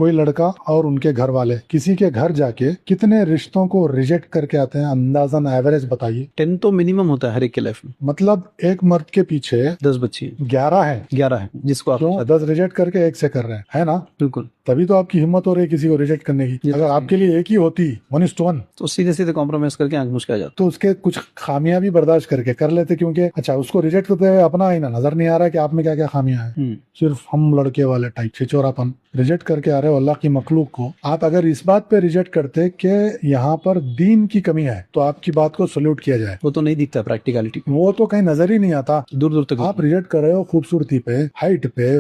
कोई लड़का और उनके घर वाले किसी के घर जाके कितने रिश्तों को रिजेक्ट करके आते हैं, अंदाजन एवरेज बताइए। 10 तो मिनिमम होता है हर एक के लाइफ में। मतलब एक मर्द के पीछे 10 बच्ची है, 11 है, 11 है जिसको आप क्यों 10 रिजेक्ट करके एक से कर रहे हैं, है ना? बिल्कुल। तभी तो आपकी हिम्मत हो रही है किसी को रिजेक्ट करने की। ये अगर तो आपके लिए एक ही होती 1:1 तो सीधे सीधे कॉम्प्रोमाइज करके आंख मुझ के आ जाता। तो उसके कुछ खामियां भी बर्दाश्त करके कर लेते, क्योंकि अच्छा उसको रिजेक्ट करते हुए अपना ही ना नजर नहीं आ रहा है कि आप में क्या क्या खामियां हैं, सिर्फ हम लड़के वाले टाइप छिचोरापन रिजेक्ट करके आ रहे हो अल्लाह की मखलूक को। आप अगर इस बात पे रिजेक्ट करते कि यहाँ पर दीन की कमी है तो आपकी बात को सल्यूट किया जाए। वो तो नहीं दिखता प्रैक्टिकलिटी, वो तो कहीं नजर ही नहीं आता, दूर दूर तक। आप रिजेक्ट कर रहे हो खूबसूरती पे, हाइट पे,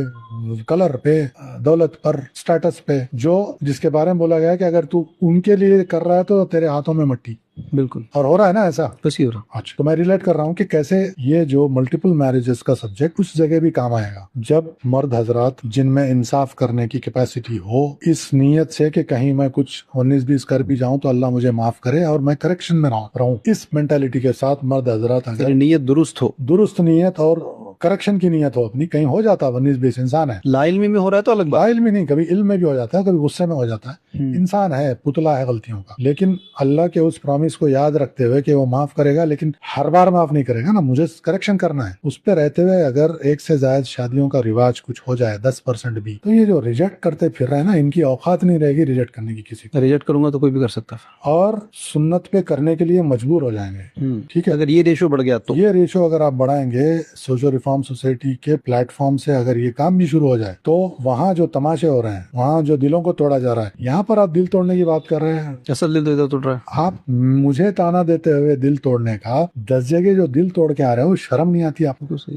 कलर पे, दौलत पर, स्टेटस पे, जो जिसके बारे में बोला गया है कि अगर तू उनके लिए कर रहा है तो तेरे हाथों में मट्टी। बिल्कुल। और हो रहा है ना ऐसा, बस ही हो रहा। अच्छा, तो मैं रिलेट कर रहा हूँ कि कैसे ये जो मल्टीपल मैरिजेस का सब्जेक्ट उस जगह भी काम आएगा जब मर्द हजरात जिनमें इंसाफ करने की कैपेसिटी हो, इस नीयत से कि कहीं मैं कुछ 19-20 कर भी जाऊं तो अल्लाह मुझे माफ करे और मैं करेक्शन में रहूं, इस मेंटालिटी के साथ मर्द हजरात अगर नीयत दुरुस्त हो, दुरुस्त नीयत और करेक्शन की नीयत हो अपनी, कहीं हो जाता 19-20 इंसान है, लाइल्मी में हो रहा है तो अलग बात, लाइल्मी नहीं, कभी इल्म में भी हो जाता है, कभी गुस्से में हो जाता है, इंसान है, पुतला है गलतियों का, लेकिन अल्लाह के उस प्रॉमिस को याद रखते हुए कि वो माफ करेगा, लेकिन हर बार माफ नहीं करेगा ना, मुझे करेक्शन करना है, उस पे रहते हुए अगर एक से ज्यादा शादियों का रिवाज कुछ हो जाए 10% भी, तो ये जो रिजेक्ट करते फिर रहे हैं ना, इनकी औकात नहीं रहेगी रिजेक्ट करने की किसी को। रिजेक्ट करूंगा तो कोई भी कर सकता है और सुन्नत पे करने के लिए मजबूर हो जाएंगे। ठीक है, अगर ये रेशो बढ़ गया तो, ये रेशो अगर आप बढ़ाएंगे सोशो रिफॉर्म सोसाइटी के प्लेटफॉर्म से, अगर ये काम भी शुरू हो जाए तो वहाँ जो तमाशे हो रहे हैं, वहाँ जो दिलों को तोड़ा जा रहा है, यहाँ पर आप दिल तोड़ने की बात कर रहे हैं, असल दिल तो इधर तोड़ रहा है। आप मुझे ताना देते हुए दिल तोड़ने का 10 जगह जो दिल तोड़ के आ रहे हो, शर्म नहीं आती आपको? सही।